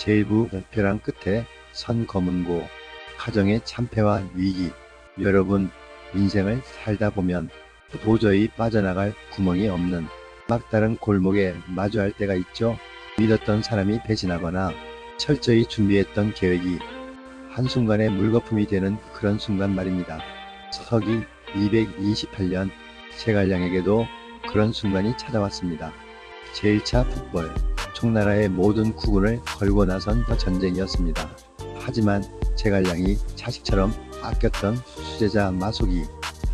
제일부 벼랑 끝에 선 검은 고, 가정의 참패와 위기. 여러분, 인생을 살다 보면 도저히 빠져나갈 구멍이 없는 막다른 골목에 마주할 때가 있죠. 믿었던 사람이 배신하거나 철저히 준비했던 계획이 한순간에 물거품이 되는 그런 순간 말입니다. 서기 228년 제갈량에게도 그런 순간이 찾아왔습니다. 제1차 북벌, 총나라의 모든 국군을 걸고 나선 전쟁이었습니다. 하지만 제갈량이 자식처럼 아꼈던 수제자 마속이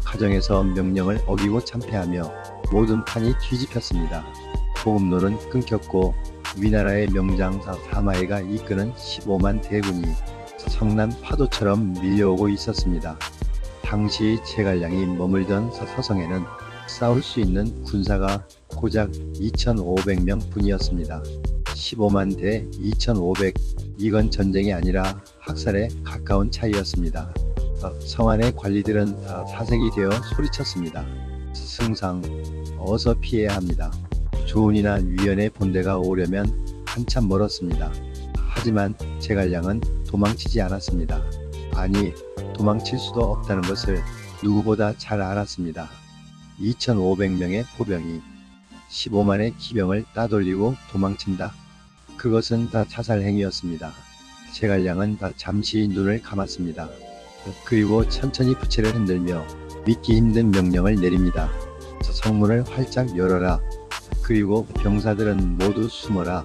가정에서 명령을 어기고 참패하며 모든 판이 뒤집혔습니다. 보급로는 끊겼고 위나라의 명장사 사마이가 이끄는 15만 대군이 성난 파도처럼 밀려오고 있었습니다. 당시 제갈량이 머물던 서성에는 싸울 수 있는 군사가 고작 2,500명 뿐이었습니다. 15만 대 2,500, 이건 전쟁이 아니라 학살에 가까운 차이였습니다. 성안의 관리들은 사색이 되어 소리쳤습니다. 승상, 어서 피해야 합니다. 조은이나 위연의 본대가 오려면 한참 멀었습니다. 하지만 제갈량은 도망치지 않았습니다. 아니, 도망칠 수도 없다는 것을 누구보다 잘 알았습니다. 2,500명의 포병이 15만의 기병을 따돌리고 도망친다. 그것은 다 자살 행위였습니다. 제갈량은 잠시 눈을 감았습니다. 그리고 천천히 부채를 흔들며 믿기 힘든 명령을 내립니다. 성문을 활짝 열어라. 그리고 병사들은 모두 숨어라.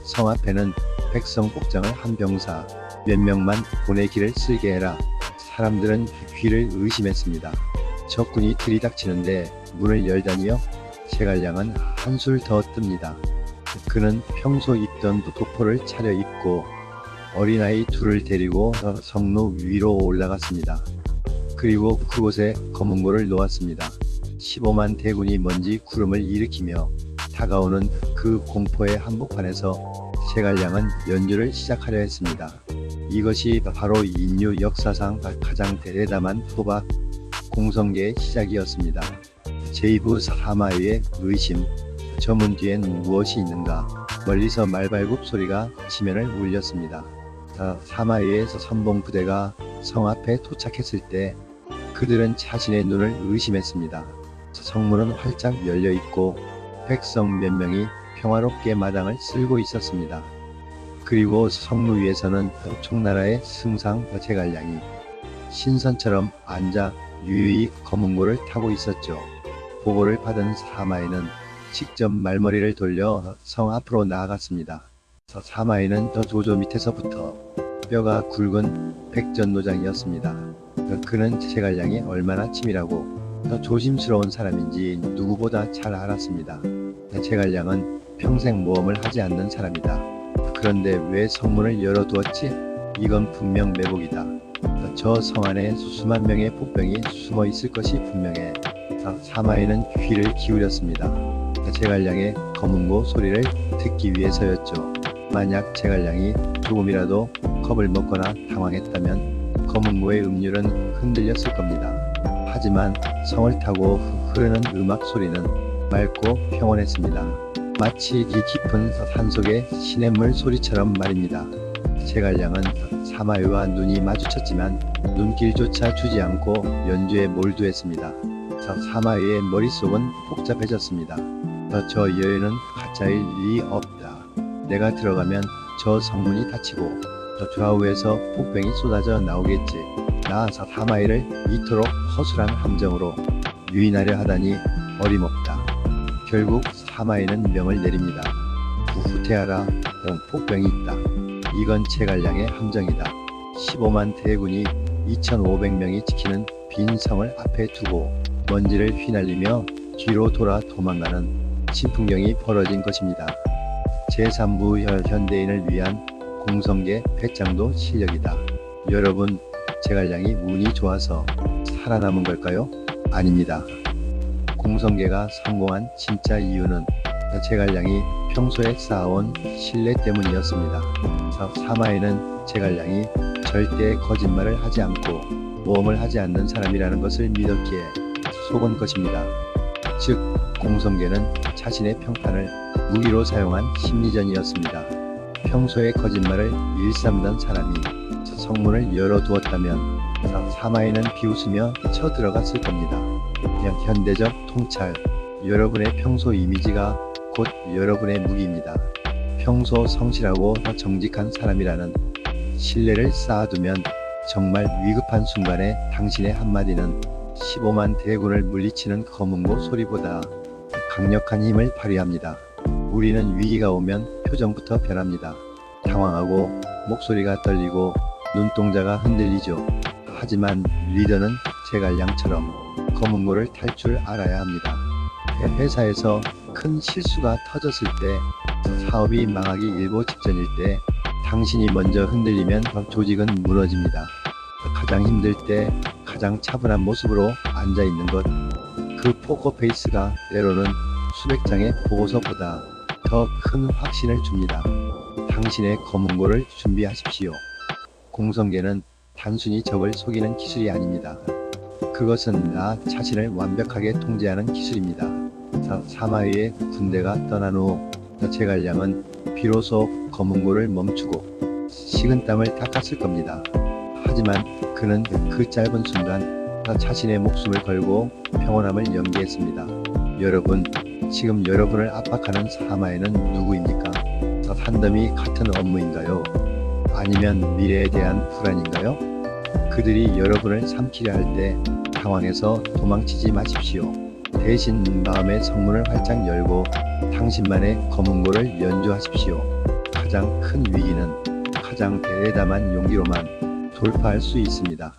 성 앞에는 백성 복장을 한 병사 몇 명만 보내기를 쓸게 해라. 사람들은 귀를 의심했습니다. 적군이 들이닥치는데 문을 열다니요? 제갈량은 한술 더 뜹니다. 그는 평소 입던 도포를 차려입고 어린아이 둘을 데리고 성로 위로 올라갔습니다. 그리고 그곳에 검은고를 놓았습니다. 15만 대군이 먼지 구름을 일으키며 다가오는 그 공포의 한복판에서 제갈량은 연주를 시작하려 했습니다. 이것이 바로 인류 역사상 가장 대담한 도박 공성계의 시작이었습니다. 제2부 사마의 의심, 저 문 뒤엔 무엇이 있는가? 멀리서 말발굽 소리가 지면을 울렸습니다. 사마의에서 선봉 부대가 성 앞에 도착했을 때 그들은 자신의 눈을 의심했습니다. 성문은 활짝 열려 있고 백성 몇 명이 평화롭게 마당을 쓸고 있었습니다. 그리고 성루 위에서는 총나라의 승상 제갈량이 신선처럼 앉아 유유히 검은고를 타고 있었죠. 보고를 받은 사마이는 직접 말머리를 돌려 성 앞으로 나아갔습니다. 사마이는 조조 밑에서부터 뼈가 굵은 백전노장이었습니다. 그는 제갈량이 얼마나 치밀하고 조심스러운 사람인지 누구보다 잘 알았습니다. 제갈량은 평생 모험을 하지 않는 사람이다. 그런데 왜 성문을 열어두었지? 이건 분명 매복이다. 저 성 안에 수만 명의 폭병이 숨어 있을 것이 분명해. 사마이는 귀를 기울였습니다. 제갈량의 검은고 소리를 듣기 위해서였죠. 만약 제갈량이 조금이라도 겁을 먹거나 당황했다면 검은고의 음률은 흔들렸을 겁니다. 하지만 성을 타고 흐르는 음악 소리는 맑고 평온했습니다. 마치 이 깊은 산속의 시냇물 소리처럼 말입니다. 제갈량은 사마이와 눈이 마주쳤지만 눈길조차 주지 않고 연주에 몰두했습니다. 사마이의 머릿속은 복잡해졌습니다. 저 여인은 가짜일 리 없다. 내가 들어가면 저 성문이 닫히고 저 좌우에서 폭병이 쏟아져 나오겠지. 나 사마이를 이토록 허술한 함정으로 유인하려 하다니 어림없다. 결국 사마이는 명을 내립니다. 후퇴하라. 폭병이 있다. 이건 제갈량의 함정이다. 15만 대군이 2,500명이 지키는 빈 성을 앞에 두고 먼지를 휘날리며 뒤로 돌아 도망가는 신풍경이 벌어진 것입니다. 제3부 현대인을 위한 공성계 배짱도 실력이다. 여러분, 제갈량이 운이 좋아서 살아남은 걸까요? 아닙니다. 공성계가 성공한 진짜 이유는 제갈량이 평소에 쌓아온 신뢰 때문이었습니다. 사마이는 제갈량이 절대 거짓말을 하지 않고 모험을 하지 않는 사람이라는 것을 믿었기에 속은 것입니다. 즉, 공성계는 자신의 평판을 무기로 사용한 심리전이었습니다. 평소에 거짓말을 일삼던 사람이 성문을 열어두었다면 사마에는 비웃으며 쳐들어갔을 겁니다. 현대적 통찰, 여러분의 평소 이미지가 곧 여러분의 무기입니다. 평소 성실하고 정직한 사람이라는 신뢰를 쌓아두면 정말 위급한 순간에 당신의 한마디는 15만 대군을 물리치는 검은고 소리보다 강력한 힘을 발휘합니다. 우리는 위기가 오면 표정부터 변합니다. 당황하고 목소리가 떨리고 눈동자가 흔들리죠. 하지만 리더는 제갈량처럼 검은고를 탈 줄 알아야 합니다. 회사에서 큰 실수가 터졌을 때, 사업이 망하기 일보 직전일 때 당신이 먼저 흔들리면 조직은 무너집니다. 가장 힘들 때 가장 차분한 모습으로 앉아있는 것, 그 포커페이스가 때로는 수백 장의 보고서보다 더 큰 확신을 줍니다. 당신의 검은고를 준비하십시오. 공성계는 단순히 적을 속이는 기술이 아닙니다. 그것은 나 자신을 완벽하게 통제하는 기술입니다. 사마의의 군대가 떠난 후 제갈량은 비로소 검은고를 멈추고 식은땀을 닦았을 겁니다. 하지만 그는 그 짧은 순간 자신의 목숨을 걸고 평온함을 연기했습니다. 여러분, 지금 여러분을 압박하는 사마에는 누구입니까? 산더미 같은 업무인가요? 아니면 미래에 대한 불안인가요? 그들이 여러분을 삼키려 할 때 당황해서 도망치지 마십시오. 대신 마음의 성문을 활짝 열고 당신만의 검은고를 연주하십시오. 가장 큰 위기는 가장 대담한 용기로만 돌파할 수 있습니다.